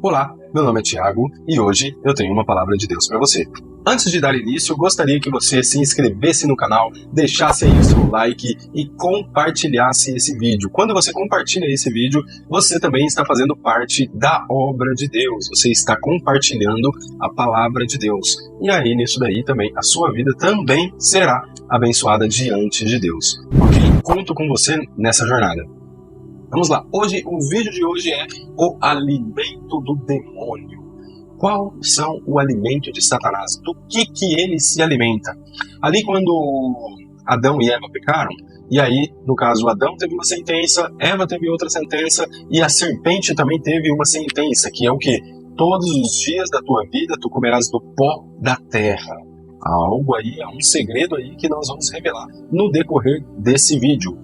Olá, meu nome é Thiago e hoje eu tenho uma palavra de Deus para você. Antes de dar início, eu gostaria que você se inscrevesse no canal, deixasse aí o seu like e compartilhasse esse vídeo. Quando você compartilha esse vídeo, você também está fazendo parte da obra de Deus. Você está compartilhando a palavra de Deus. E aí, nisso daí também, a sua vida também será abençoada diante de Deus. Ok? Conto com você nessa jornada. Vamos lá. O vídeo de hoje é o alimento do demônio. Qual são o alimento de Satanás? Do que ele se alimenta? Ali quando Adão e Eva pecaram, e aí, no caso, Adão teve uma sentença, Eva teve outra sentença, e a serpente também teve uma sentença, que é o quê? Todos os dias da tua vida tu comerás do pó da terra. Há algo aí, há um segredo aí que nós vamos revelar no decorrer desse vídeo.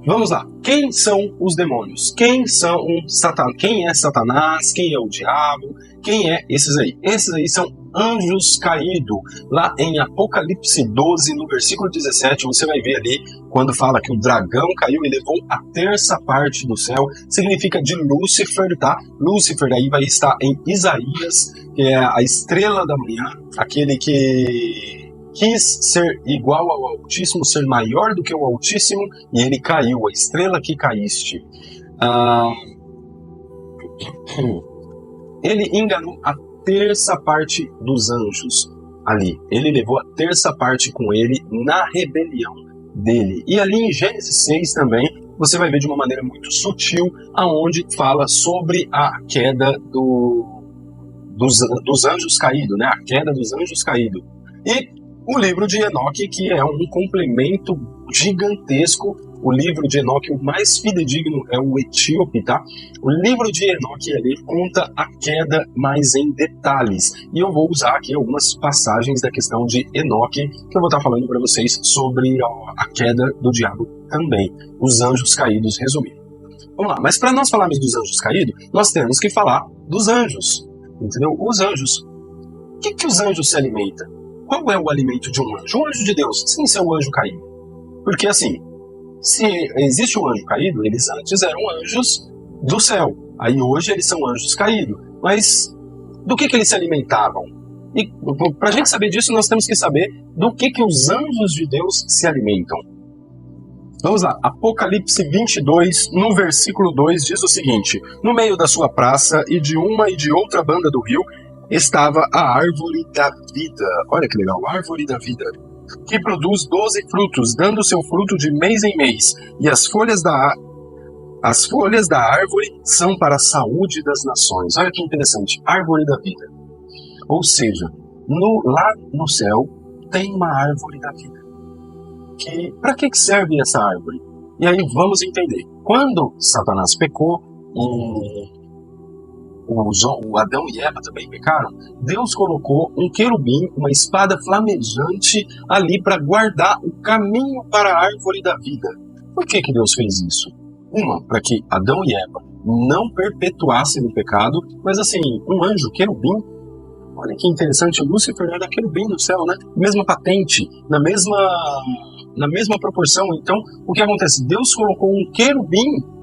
Vamos lá. Quem são os demônios? Quem é Satanás? Quem é o diabo? Quem é esses aí? Esses aí são anjos caídos. Lá em Apocalipse 12, no versículo 17, você vai ver ali, quando fala que o dragão caiu e levou a terça parte do céu, significa de Lúcifer, tá? Lúcifer aí vai estar em Isaías, que é a estrela da manhã, aquele que quis ser igual ao Altíssimo, ser maior do que o Altíssimo, e ele caiu, a estrela que caíste. Ele enganou a terça parte dos anjos ali. Ele levou a terça parte com ele na rebelião dele. E ali em Gênesis 6 também, você vai ver de uma maneira muito sutil, aonde fala sobre a queda dos anjos caídos, né? A queda dos anjos caídos. E o livro de Enoque, que é um complemento gigantesco. O livro de Enoque, o mais fidedigno é o Etíope, tá? O livro de Enoque, ele conta a queda mais em detalhes. E eu vou usar aqui algumas passagens da questão de Enoque, que eu vou estar falando para vocês sobre a queda do diabo também. Os anjos caídos, resumindo. Vamos lá, mas para nós falarmos dos anjos caídos, nós temos que falar dos anjos. Entendeu? Os anjos. O que os anjos se alimentam? Qual é o alimento de um anjo? Um anjo de Deus, sem ser um anjo caído. Porque assim, se existe um anjo caído, eles antes eram anjos do céu. Aí hoje eles são anjos caídos. Mas do que eles se alimentavam? E para a gente saber disso, nós temos que saber do que os anjos de Deus se alimentam. Vamos lá, Apocalipse 22, no versículo 2, diz o seguinte: no meio da sua praça e de uma e de outra banda do rio, estava a árvore da vida. Olha que legal, a árvore da vida, que produz 12 frutos, dando seu fruto de mês em mês. E as folhas da árvore são para a saúde das nações. Olha que interessante, árvore da vida. Ou seja, lá no céu tem uma árvore da vida. Para que serve essa árvore? E aí vamos entender. Quando Satanás pecou, o Adão e Eva também pecaram, Deus colocou um querubim, uma espada flamejante ali para guardar o caminho para a árvore da vida. Por que Deus fez isso? Para que Adão e Eva não perpetuassem o pecado, mas assim, um anjo, querubim, olha que interessante, Lúcifer era querubim no céu, né? Mesma patente, na mesma proporção. Então, o que acontece? Deus colocou um querubim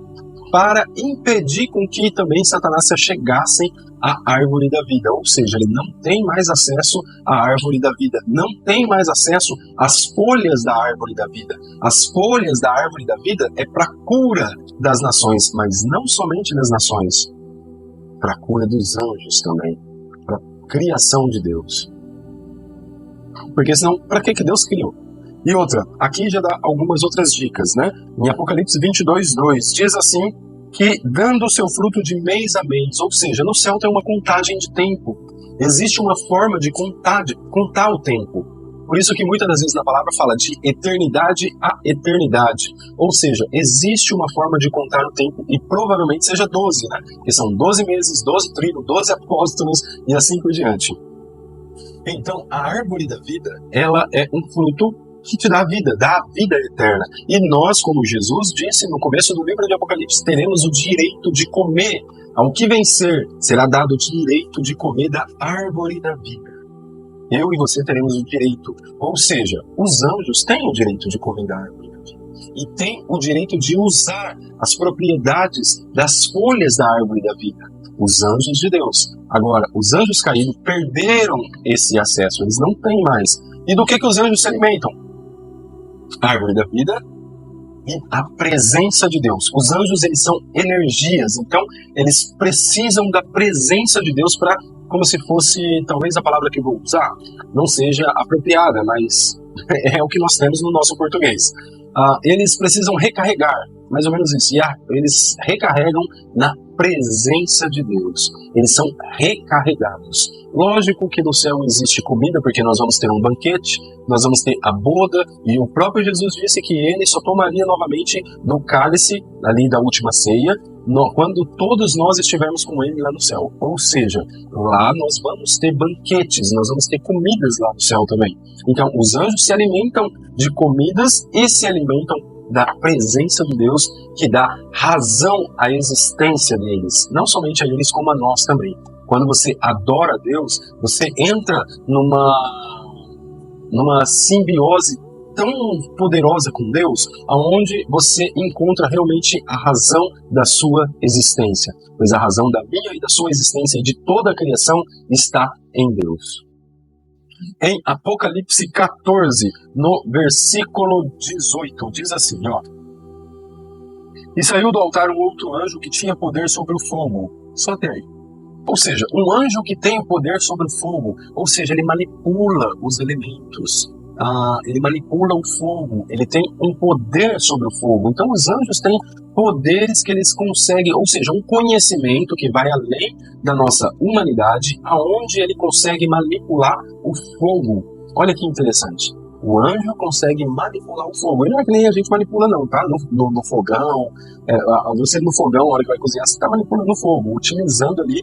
para impedir com que também Satanás se achegasse à árvore da vida. Ou seja, ele não tem mais acesso à árvore da vida, não tem mais acesso às folhas da árvore da vida. As folhas da árvore da vida é para a cura das nações, mas não somente das nações, para a cura dos anjos também, para a criação de Deus. Porque senão, para que Deus criou? E outra, aqui já dá algumas outras dicas, né? Em Apocalipse 22, 2, diz assim, que dando o seu fruto de mês a mês, ou seja, no céu tem uma contagem de tempo. Existe uma forma de contar o tempo. Por isso que muitas das vezes na palavra fala de eternidade a eternidade. Ou seja, existe uma forma de contar o tempo e provavelmente seja 12, né? Que são 12 meses, 12 tribos, 12 apóstolos e assim por diante. Então, a árvore da vida, ela é um fruto que te dá a vida eterna. E nós, como Jesus disse no começo do livro de Apocalipse, teremos o direito de comer. Ao que vencer, será dado o direito de comer da árvore da vida. Eu e você teremos o direito. Ou seja, os anjos têm o direito de comer da árvore da vida. E têm o direito de usar as propriedades das folhas da árvore da vida. Os anjos de Deus. Agora, os anjos caídos perderam esse acesso, eles não têm mais. E do que os anjos se alimentam? A árvore da vida e a presença de Deus. Os anjos, eles são energias, então eles precisam da presença de Deus para, como se fosse, talvez a palavra que eu vou usar não seja apropriada, mas é o que nós temos no nosso português. Eles precisam recarregar, mais ou menos isso, e eles recarregam na presença de Deus. Eles são recarregados. Lógico que no céu existe comida, porque nós vamos ter um banquete, nós vamos ter a boda, e o próprio Jesus disse que ele só tomaria novamente do cálice, ali da última ceia, quando todos nós estivermos com ele lá no céu. Ou seja, lá nós vamos ter banquetes, nós vamos ter comidas lá no céu também. Então, os anjos se alimentam de comidas e se alimentam da presença de Deus, que dá razão à existência deles. Não somente a eles, como a nós também. Quando você adora a Deus, você entra numa simbiose tão poderosa com Deus, aonde você encontra realmente a razão da sua existência. Pois a razão da minha e da sua existência e de toda a criação está em Deus. Em Apocalipse 14, no versículo 18, diz assim, ó: E saiu do altar um outro anjo que tinha poder sobre o fogo. Só até aí. Ou seja, um anjo que tem o poder sobre o fogo, ou seja, ele manipula os elementos. Ele manipula o fogo, ele tem um poder sobre o fogo. Então os anjos têm poderes que eles conseguem, ou seja, um conhecimento que vai além da nossa humanidade, aonde ele consegue manipular o fogo. Olha que interessante. O anjo consegue manipular o fogo. E não é que nem a gente manipula não, tá? No fogão, você no fogão, na hora que vai cozinhar, você está manipulando o fogo, utilizando ali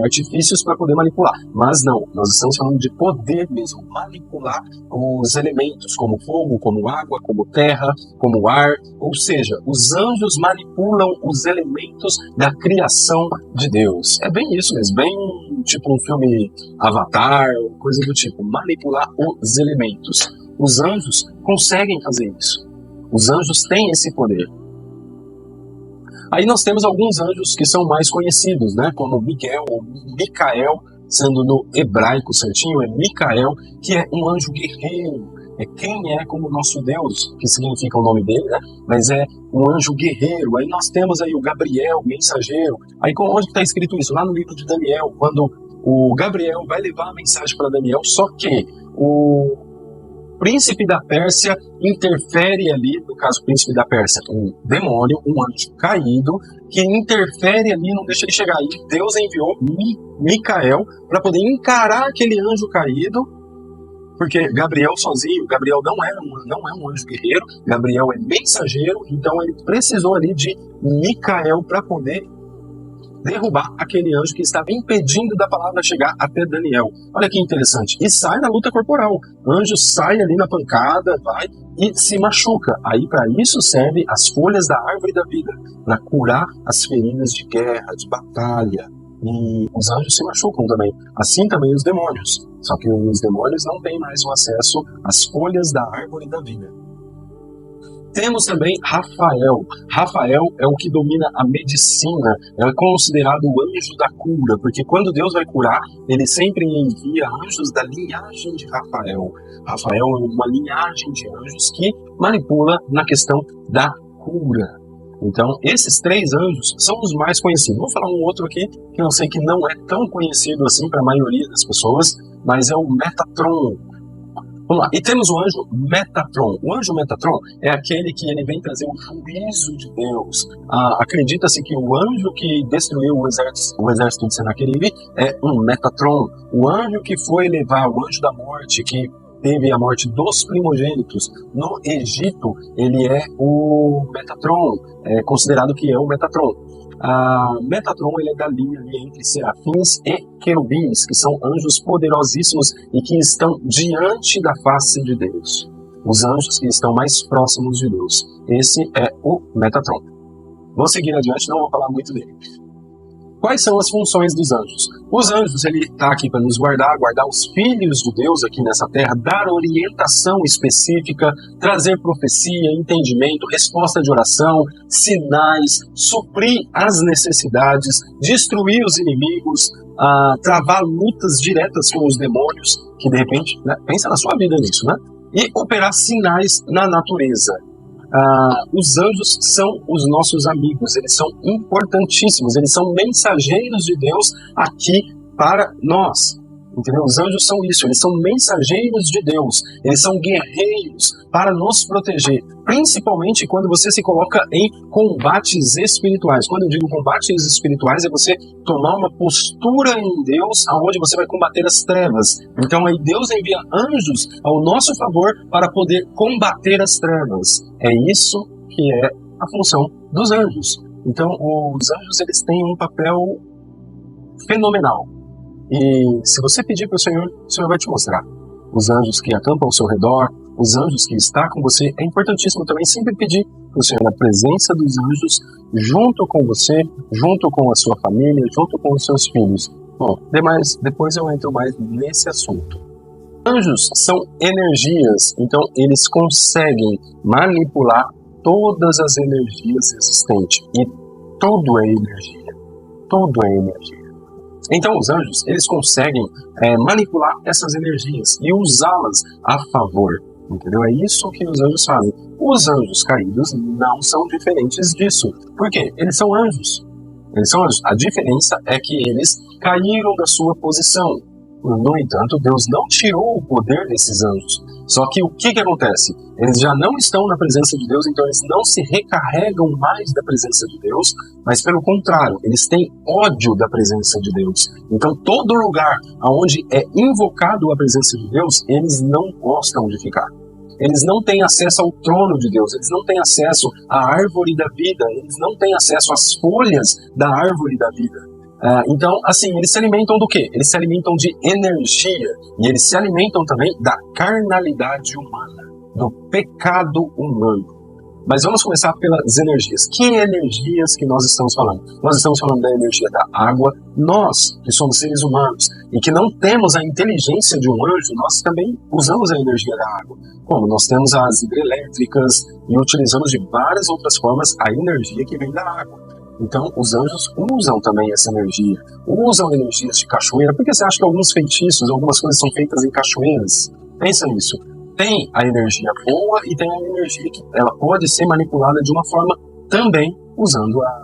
artifícios para poder manipular. Mas não, nós estamos falando de poder mesmo, manipular os elementos, como fogo, como água, como terra, como ar. Ou seja, os anjos manipulam os elementos da criação de Deus. É bem isso mesmo, bem tipo um filme Avatar, coisa do tipo, manipular os elementos. Os anjos conseguem fazer isso. Os anjos têm esse poder. Aí nós temos alguns anjos que são mais conhecidos, né? Como Miguel ou Micael, sendo no hebraico certinho, é Micael, que é um anjo guerreiro. É quem é como nosso Deus, que significa o nome dele, né? Mas é um anjo guerreiro. Aí nós temos aí o Gabriel, mensageiro. Aí onde está escrito isso? Lá no livro de Daniel, quando o Gabriel vai levar a mensagem para Daniel, só que o príncipe da Pérsia interfere ali, no caso o príncipe da Pérsia, um demônio, um anjo caído, que interfere ali, não deixa ele chegar aí. Deus enviou Micael para poder encarar aquele anjo caído, porque Gabriel sozinho, Gabriel não é um anjo guerreiro, Gabriel é mensageiro, então ele precisou ali de Micael para poder derrubar aquele anjo que estava impedindo da palavra chegar até Daniel. Olha que interessante. E sai na luta corporal. O anjo sai ali na pancada, vai e se machuca. Aí para isso serve as folhas da árvore da vida, para curar as feridas de guerra, de batalha. E os anjos se machucam também. Assim também os demônios. Só que os demônios não têm mais o acesso às folhas da árvore da vida. Temos também Rafael. Rafael é o que domina a medicina, é considerado o anjo da cura, porque quando Deus vai curar, ele sempre envia anjos da linhagem de Rafael. Rafael é uma linhagem de anjos que manipula na questão da cura. Então, esses três anjos são os mais conhecidos. Vou falar um outro aqui, que eu sei que não é tão conhecido assim para a maioria das pessoas, mas é o Metatron. Vamos lá, e temos o anjo Metatron. O anjo Metatron é aquele que ele vem trazer o juízo de Deus. Acredita-se que o anjo que destruiu o exército de Senaqueribe é um Metatron. O anjo que foi levar, o anjo da morte, que teve a morte dos primogênitos no Egito, ele é o Metatron, é considerado que é o Metatron. Metatron ele é da linha entre serafins e querubins, que são anjos poderosíssimos e que estão diante da face de Deus. Os anjos que estão mais próximos de Deus. Esse é o Metatron. Vou seguir adiante, não vou falar muito dele. quais são as funções dos anjos? Os anjos, ele está aqui para nos guardar, guardar os filhos de Deus aqui nessa terra, dar orientação específica, trazer profecia, entendimento, resposta de oração, sinais, suprir as necessidades, destruir os inimigos, travar lutas diretas com os demônios, que de repente, né, pensa na sua vida nisso, né? E operar sinais na natureza. Os anjos são os nossos amigos, eles são importantíssimos, eles são mensageiros de Deus aqui para nós. Entendeu? Os anjos são isso, eles são mensageiros de Deus, eles são guerreiros para nos proteger, principalmente quando você se coloca em combates espirituais. Quando eu digo combates espirituais, é você tomar uma postura em Deus, aonde você vai combater as trevas. Então aí Deus envia anjos ao nosso favor para poder combater as trevas. É isso que é a função dos anjos. Então os anjos, eles têm um papel fenomenal. E se você pedir para o Senhor vai te mostrar. Os anjos que acampam ao seu redor, os anjos que estão com você. É importantíssimo também sempre pedir para o Senhor a presença dos anjos junto com você, junto com a sua família, junto com os seus filhos. Bom, depois eu entro mais nesse assunto. Anjos são energias, então eles conseguem manipular todas as energias existentes. E tudo é energia. Tudo é energia. Então os anjos, eles conseguem manipular essas energias e usá-las a favor, entendeu? É isso que os anjos fazem. Os anjos caídos não são diferentes disso. Por quê? Eles são anjos. Eles são anjos. A diferença é que eles caíram da sua posição. No entanto, Deus não tirou o poder desses anjos. Só que o que acontece? Eles já não estão na presença de Deus, então eles não se recarregam mais da presença de Deus, mas pelo contrário, eles têm ódio da presença de Deus. Então todo lugar onde é invocado a presença de Deus, eles não gostam de ficar. Eles não têm acesso ao trono de Deus, eles não têm acesso à árvore da vida, eles não têm acesso às folhas da árvore da vida. Então, assim, eles se alimentam do quê? Eles se alimentam de energia e eles se alimentam também da carnalidade humana, do pecado humano. Mas vamos começar pelas energias. Que energias que nós estamos falando? Nós estamos falando da energia da água. Nós, que somos seres humanos e que não temos a inteligência de um anjo, nós também usamos a energia da água. Como? Nós temos as hidrelétricas e utilizamos de várias outras formas a energia que vem da água. Então, os anjos usam também essa energia, usam energias de cachoeira. Por que você acha que alguns feitiços, algumas coisas são feitas em cachoeiras? Pensa nisso. Tem a energia boa e tem a energia que ela pode ser manipulada de uma forma também usando a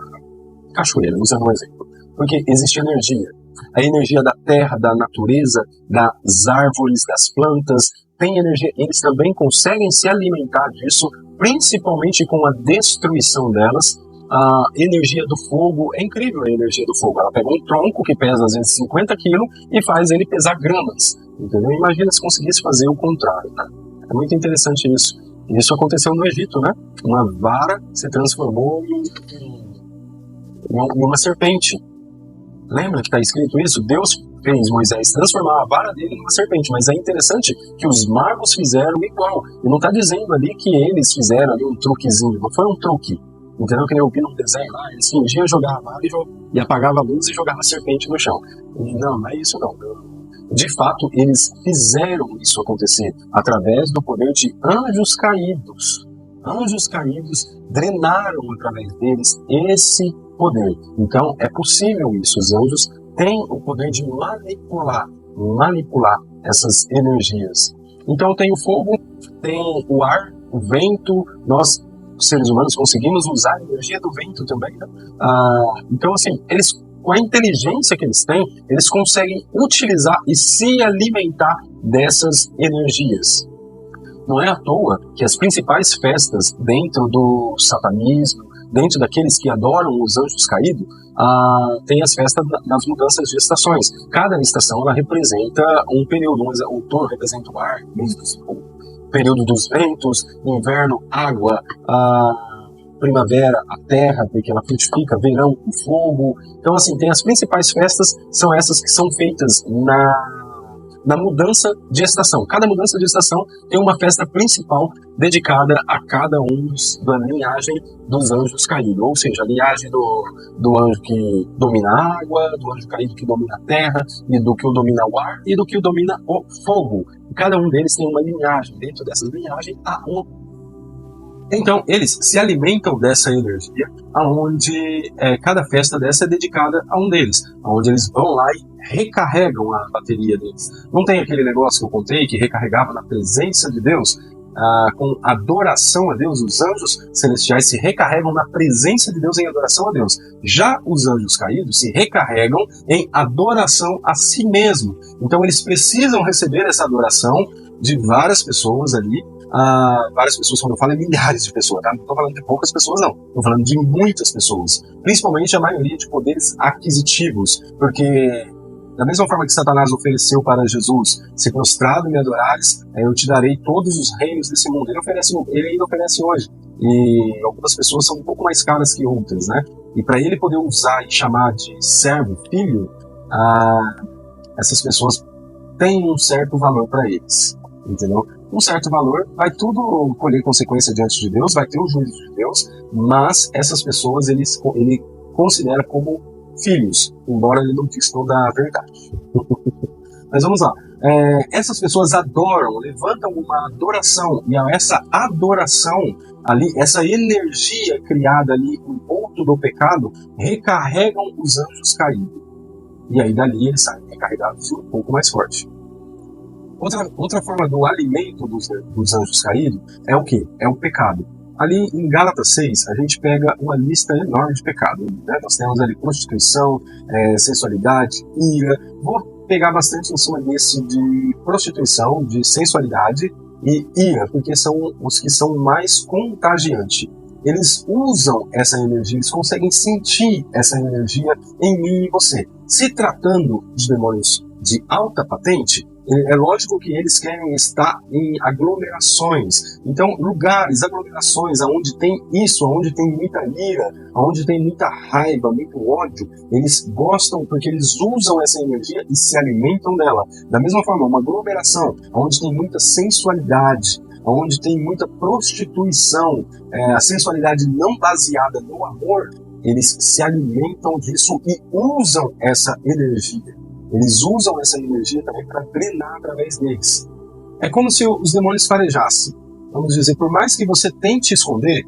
cachoeira, usando um exemplo. Porque existe energia. A energia da terra, da natureza, das árvores, das plantas, tem energia. Eles também conseguem se alimentar disso, principalmente com a destruição delas. A energia do fogo, é incrível a energia do fogo. Ela pega um tronco que pesa às vezes 50 quilos e faz ele pesar gramas. Entendeu? Imagina se conseguisse fazer o contrário. Tá? É muito interessante isso. Isso aconteceu no Egito, né? Uma vara se transformou em uma serpente. Lembra que está escrito isso? Deus fez Moisés transformar a vara dele numa serpente, mas é interessante que os magos fizeram igual. E não está dizendo ali que eles fizeram ali um truquezinho, não foi um truque. Entendeu? Que nem eu vi num desenho lá, eles fingiam jogar a vara e apagava a luz e jogava a serpente no chão. E não é isso não. De fato, eles fizeram isso acontecer através do poder de anjos caídos. Anjos caídos drenaram através deles esse poder. Então, é possível isso. Os anjos têm o poder de manipular essas energias. Então, tem o fogo, tem o ar, o vento, nós seres humanos conseguimos usar a energia do vento também, né? Então assim, eles, com a inteligência que eles têm, eles conseguem utilizar e se alimentar dessas energias. Não é à toa que as principais festas dentro do satanismo, dentro daqueles que adoram os anjos caídos, tem as festas das mudanças de estações. Cada estação ela representa um período. O outono representa o ar, o período dos ventos, no inverno, água, primavera, a terra, porque ela frutifica, verão, o fogo. Então, assim, tem as principais festas, são essas que são feitas na mudança de estação. Cada mudança de estação tem uma festa principal dedicada a cada um da linhagem dos anjos caídos. Ou seja, a linhagem do anjo que domina a água, do anjo caído que domina a terra, e do que o domina o ar, e do que o domina o fogo. Cada um deles tem uma linhagem. Dentro dessas linhagens há um. Então, eles se alimentam dessa energia, onde cada festa dessa é dedicada a um deles, onde eles vão lá e recarregam a bateria deles. Não tem aquele negócio que eu contei, que recarregava na presença de Deus, com adoração a Deus. Os anjos celestiais se recarregam na presença de Deus em adoração a Deus. Já os anjos caídos se recarregam em adoração a si mesmo. Então, eles precisam receber essa adoração de várias pessoas ali. Várias pessoas, quando eu falo, é milhares de pessoas, tá? Não estou falando de poucas pessoas, não. Estou falando de muitas pessoas. Principalmente a maioria de poderes aquisitivos. Porque, da mesma forma que Satanás ofereceu para Jesus, se prostrado me adorares, eu te darei todos os reinos desse mundo. Ele ainda oferece hoje. E algumas pessoas são um pouco mais caras que outras, né? E para ele poder usar e chamar de servo, filho, essas pessoas têm um certo valor para eles. Entendeu? Um certo valor, vai tudo colher consequência diante de Deus, vai ter o juízo de Deus, mas essas pessoas ele considera como filhos, embora ele não diz toda a verdade. Mas vamos lá. Essas pessoas adoram, levantam uma adoração, e essa adoração ali, essa energia criada ali com o ponto do pecado, recarregam os anjos caídos. E aí dali eles saem recarregados um pouco mais forte. Outra forma do alimento dos anjos caídos é o quê? É o pecado. Ali em Gálatas 6, a gente pega uma lista enorme de pecados. Né? Nós temos ali prostituição, sensualidade, ira. Vou pegar bastante em cima desse de prostituição, de sensualidade e ira, porque são os que são mais contagiantes. Eles usam essa energia, eles conseguem sentir essa energia em mim e você. Se tratando de demônios de alta patente, é lógico que eles querem estar em aglomerações. Então, lugares, aglomerações, onde tem isso, onde tem muita ira, onde tem muita raiva, muito ódio, eles gostam porque eles usam essa energia e se alimentam dela. Da mesma forma, uma aglomeração, onde tem muita sensualidade, onde tem muita prostituição, a sensualidade não baseada no amor, eles se alimentam disso e usam essa energia. Eles usam essa energia também para drenar através deles. É como se os demônios farejassem. Vamos dizer, por mais que você tente esconder,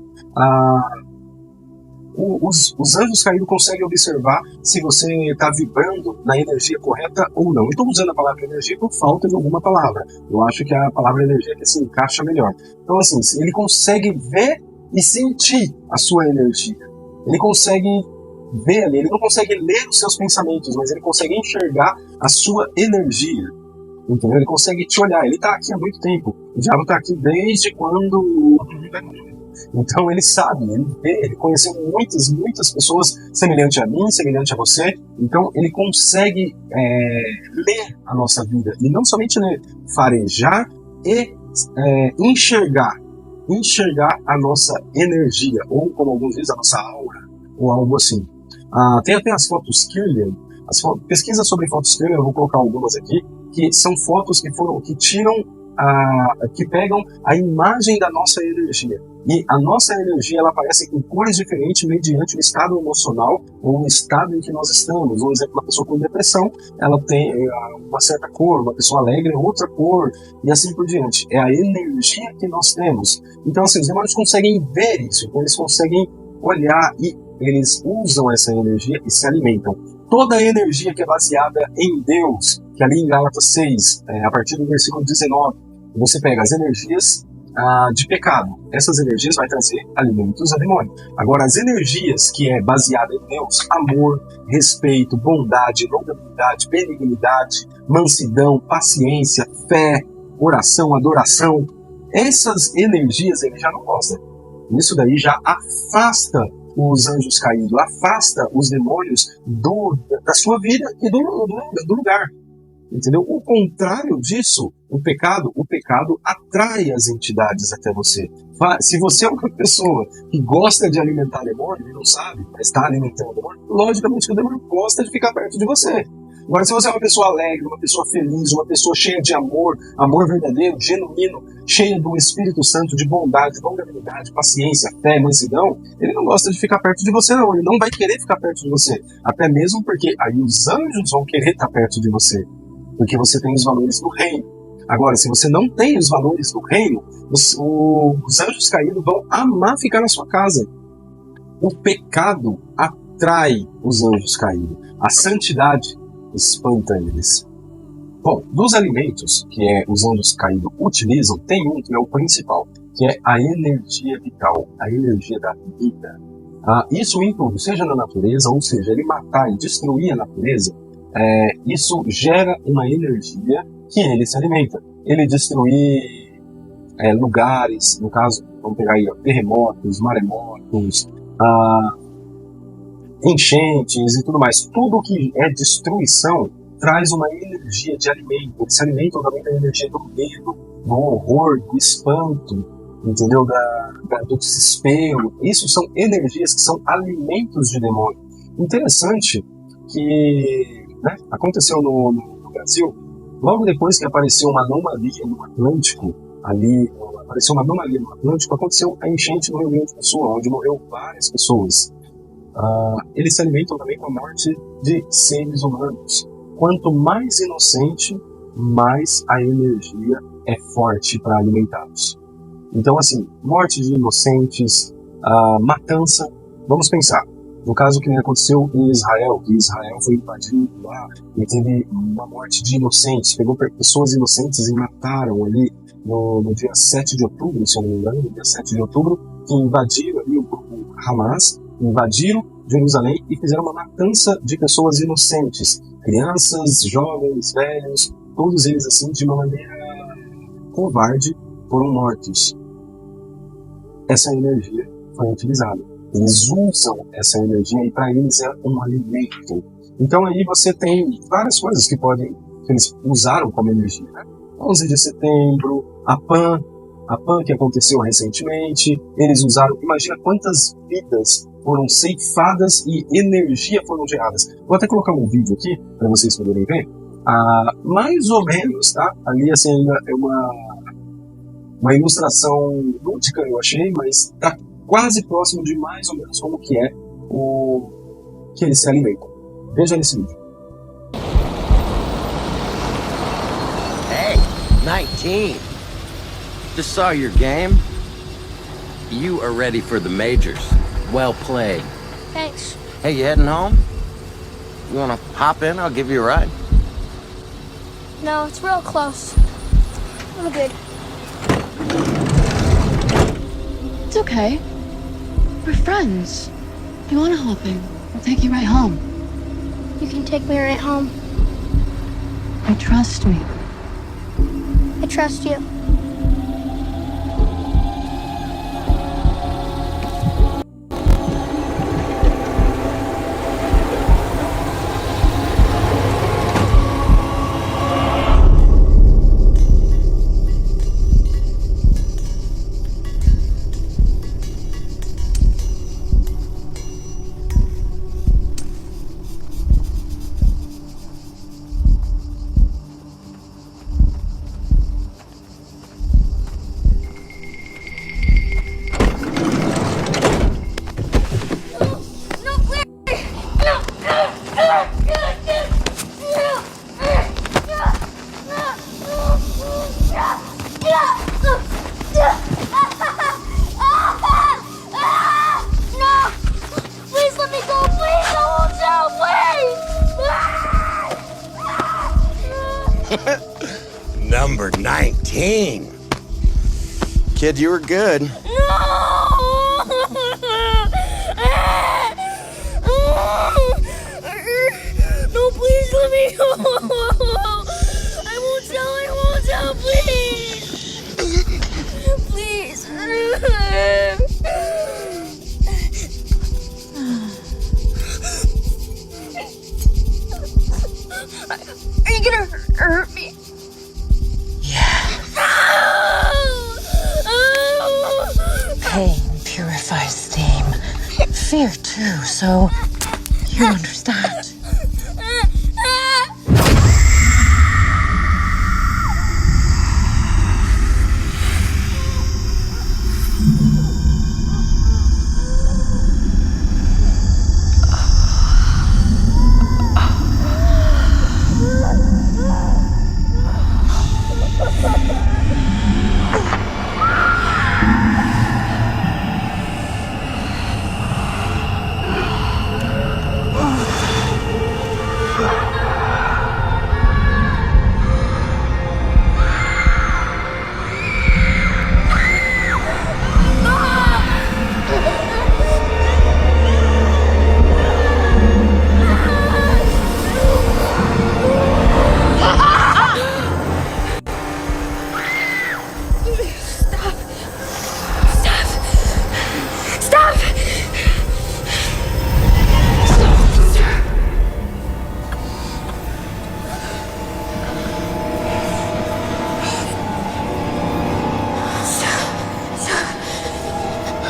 os anjos caídos conseguem observar se você está vibrando na energia correta ou não. Eu estou usando a palavra energia por falta de alguma palavra. Eu acho que a palavra energia que se encaixa melhor. Então, assim, ele consegue ver e sentir a sua energia. Ele consegue ver ali, ele não consegue ler os seus pensamentos, mas ele consegue enxergar a sua energia, entendeu? Ele consegue te olhar, ele está aqui há muito tempo, o diabo está aqui desde quando o mundo é mundo. Então ele sabe, ele vê, ele conheceu muitas pessoas semelhantes a mim, semelhante a você, então ele consegue ler a nossa vida, e não somente ler, farejar e enxergar a nossa energia, ou como alguns dizem, a nossa aura, ou algo assim. Tem até as fotos Kirlian, pesquisa sobre fotos Kirlian, eu vou colocar algumas aqui, que são fotos que tiram, que pegam a imagem da nossa energia. E a nossa energia, ela aparece em cores diferentes mediante o estado emocional ou o estado em que nós estamos. Um exemplo, uma pessoa com depressão, ela tem uma certa cor, uma pessoa alegre é outra cor, e assim por diante. É a energia que nós temos. Então, assim, os demônios conseguem ver isso, então eles conseguem olhar e eles usam essa energia e se alimentam. Toda a energia que é baseada em Deus, que ali em Gálatas 6, a partir do versículo 19, você pega as energias de pecado. Essas energias vai trazer alimentos a demônio. Agora, as energias que é baseada em Deus, amor, respeito, bondade, longanimidade, benignidade, mansidão, paciência, fé, oração, adoração, essas energias ele já não gosta. Isso daí já afasta os anjos caídos, afasta os demônios da sua vida e do lugar. Entendeu? O contrário disso, o pecado atrai as entidades até você. Se você é uma pessoa que gosta de alimentar demônio e não sabe, mas está alimentando demônio, logicamente que o demônio gosta de ficar perto de você. Agora, se você é uma pessoa alegre, uma pessoa feliz, uma pessoa cheia de amor, amor verdadeiro, genuíno, cheia do Espírito Santo, de bondade, longanimidade, paciência, fé, mansidão, ele não gosta de ficar perto de você, não. Ele não vai querer ficar perto de você. Até mesmo porque aí os anjos vão querer estar perto de você, porque você tem os valores do reino. Agora, se você não tem os valores do reino, os anjos caídos vão amar ficar na sua casa. O pecado atrai os anjos caídos. A santidade espanta eles. Bom, dos alimentos que os anjos caídos utilizam, tem um que é o principal, que é a energia vital, a energia da vida. Isso em tudo, seja na natureza, ou seja, ele matar e destruir a natureza, isso gera uma energia que ele se alimenta. Ele destruir lugares, no caso, vamos pegar aí terremotos, maremotos, enchentes e tudo mais. Tudo que é destruição traz uma energia de alimento. Eles se alimentam também da energia do medo, do horror, do espanto, entendeu? Do desespero. Isso são energias que são alimentos de demônio. Interessante que aconteceu no Brasil, logo depois que apareceu uma anomalia no Atlântico, aconteceu a enchente no Rio Grande do Sul, onde morreu várias pessoas. Eles se alimentam também com a morte de seres humanos. Quanto mais inocente, mais a energia é forte para alimentá-los. Então, assim, morte de inocentes, matança. Vamos pensar, no caso que aconteceu em Israel, que Israel foi invadido lá e teve uma morte de inocentes, pegou pessoas inocentes e mataram ali no dia 7 de outubro, se eu não me engano, no dia 7 de outubro, que invadiram ali o grupo Hamas, invadiram Jerusalém e fizeram uma matança de pessoas inocentes, crianças, jovens, velhos, todos eles assim de uma maneira covarde foram mortos. Essa energia foi utilizada. Eles usam essa energia e para eles é um alimento. Então aí você tem várias coisas que eles usaram como energia, né? 11 de setembro, a PAN que aconteceu recentemente, eles usaram, imagina quantas vidas foram ceifadas e energia foram geradas. Vou até colocar um vídeo aqui para vocês poderem ver. Mais ou menos, tá? Ali assim ainda é uma ilustração lúdica, eu achei, mas tá quase próximo de mais ou menos como que é que eles se alimentam. Veja nesse vídeo. Hey, 19. Just saw your game. You are ready for the majors. Well played. Thanks. Hey, you heading home? You wanna hop in? I'll give you a ride. No, it's real close. I'm good. It's okay. We're friends. If you wanna hop in, I'll take you right home. You can take me right home. Trust me. I trust you. Number 19. Kid, you were good. No, please let me go. I won't tell, please. Please. Are you gonna hurt me? Pain purifies steam. Fear too, so you understand.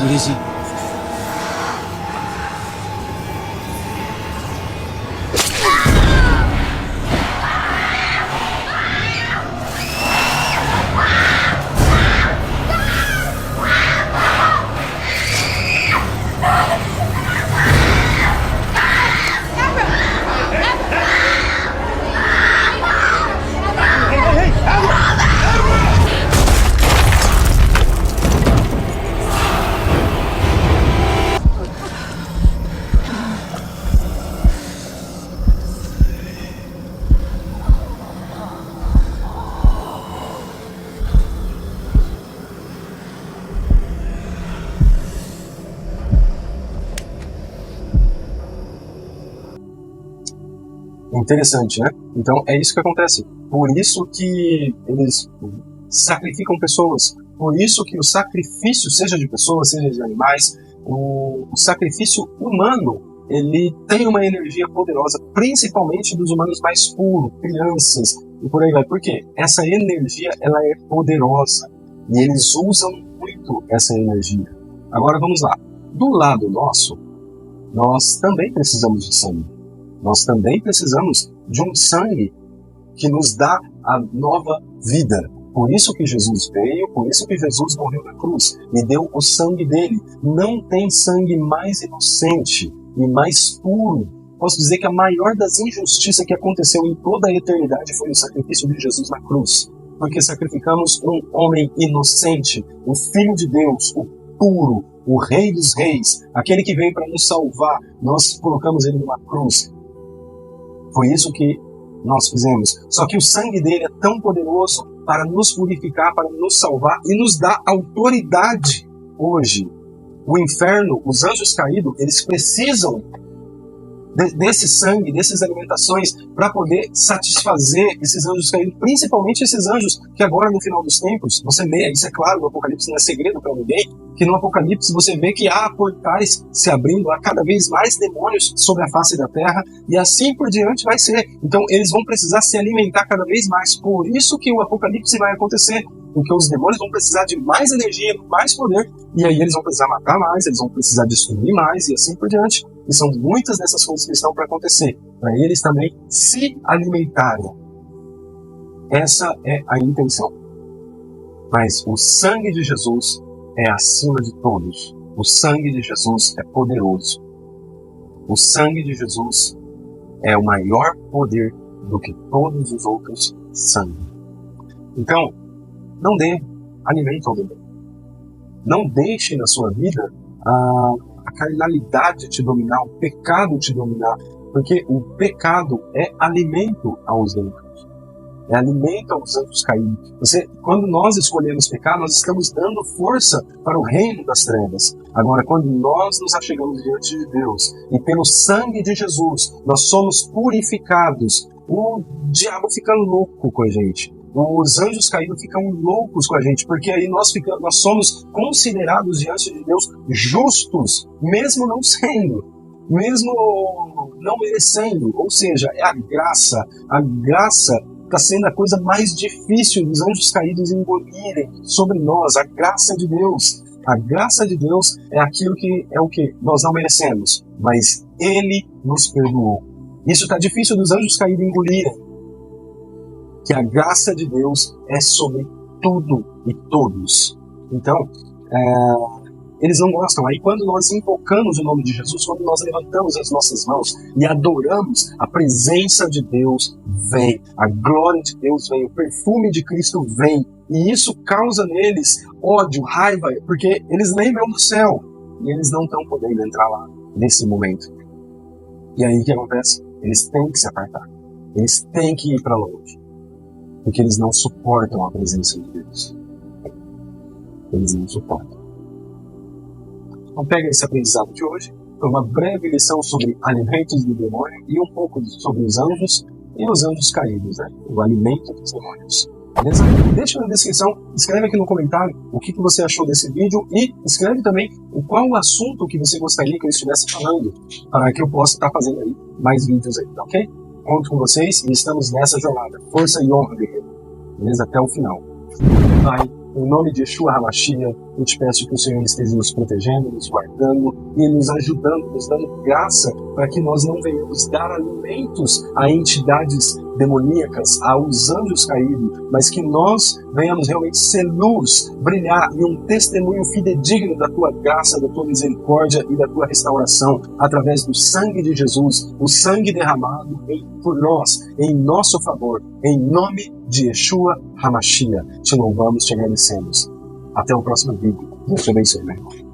What is he? Interessante, né? Então é isso que acontece. Por isso que eles sacrificam pessoas. Por isso que o sacrifício, seja de pessoas, seja de animais, o sacrifício humano, ele tem uma energia poderosa, principalmente dos humanos mais puros, crianças e por aí vai. Por quê? Essa energia, ela é poderosa e eles usam muito essa energia. Agora vamos lá. Do lado nosso, nós também precisamos de sangue. Nós também precisamos de um sangue que nos dá a nova vida. Por isso que Jesus veio, por isso que Jesus morreu na cruz e deu o sangue dele. Não tem sangue mais inocente e mais puro. Posso dizer que a maior das injustiças que aconteceu em toda a eternidade foi o sacrifício de Jesus na cruz. Porque sacrificamos um homem inocente, o Filho de Deus, o puro, o Rei dos Reis, aquele que veio para nos salvar. Nós colocamos ele numa cruz. Foi isso que nós fizemos. Só que o sangue dele é tão poderoso para nos purificar, para nos salvar e nos dar autoridade hoje. O inferno, os anjos caídos, eles precisam desse sangue, dessas alimentações, para poder satisfazer esses anjos caídos, principalmente esses anjos que agora no final dos tempos, você vê, isso é claro, no Apocalipse não é segredo para ninguém, que no Apocalipse você vê que há portais se abrindo, há cada vez mais demônios sobre a face da terra, e assim por diante vai ser. Então eles vão precisar se alimentar cada vez mais, por isso que o Apocalipse vai acontecer, porque os demônios vão precisar de mais energia, mais poder, e aí eles vão precisar matar mais, eles vão precisar destruir mais, e assim por diante. E são muitas dessas coisas que estão para acontecer, para eles também se alimentarem. Essa é a intenção. Mas o sangue de Jesus é acima de todos. O sangue de Jesus é poderoso. O sangue de Jesus é o maior poder do que todos os outros sangue. Então, não dê alimento ao bebê. Não deixe na sua vida a carnalidade te dominar, o pecado te dominar, porque o pecado é alimento aos demônios, é alimento aos anjos caídos. Quando nós escolhemos pecar, nós estamos dando força para o reino das trevas. Agora, quando nós nos achegamos diante de Deus e pelo sangue de Jesus nós somos purificados, o diabo fica louco com a gente. Os anjos caídos ficam loucos com a gente, porque aí nós somos considerados diante de Deus justos, mesmo não sendo, mesmo não merecendo. Ou seja, é a graça está sendo a coisa mais difícil dos anjos caídos engolirem sobre nós, a graça de Deus. A graça de Deus é aquilo que é o que nós não merecemos, mas Ele nos perdoou. Isso está difícil dos anjos caídos engolirem. Que a graça de Deus é sobre tudo e todos. Então, eles não gostam. Aí quando nós invocamos o nome de Jesus, quando nós levantamos as nossas mãos e adoramos, a presença de Deus vem, a glória de Deus vem, o perfume de Cristo vem. E isso causa neles ódio, raiva, porque eles lembram do céu e eles não estão podendo entrar lá nesse momento. E aí o que acontece? Eles têm que se apartar. Eles têm que ir para longe. Porque eles não suportam a presença de Deus. Eles não suportam. Então pega esse aprendizado de hoje. Foi uma breve lição sobre alimentos do demônio e um pouco sobre os anjos e os anjos caídos, né? O alimento dos demônios. Beleza? Deixa na descrição, escreve aqui no comentário o que você achou desse vídeo e escreve também qual o assunto que você gostaria que eu estivesse falando, para que eu possa estar fazendo aí mais vídeos aí, tá ok? Conto com vocês e estamos nessa jornada. Força e honra, guerreiro. Beleza? Até o final. Vai Em nome de Yeshua HaMashiach, eu te peço que o Senhor esteja nos protegendo, nos guardando e nos ajudando, nos dando graça para que nós não venhamos dar alimentos a entidades demoníacas, aos anjos caídos, mas que nós venhamos realmente ser luz, brilhar em um testemunho fidedigno da tua graça, da tua misericórdia e da tua restauração, através do sangue de Jesus, o sangue derramado por nós, em nosso favor, em nome de Yeshua HaMashiach. Te louvamos, te agradecemos. Até o próximo vídeo. Deus te abençoe, meu irmão.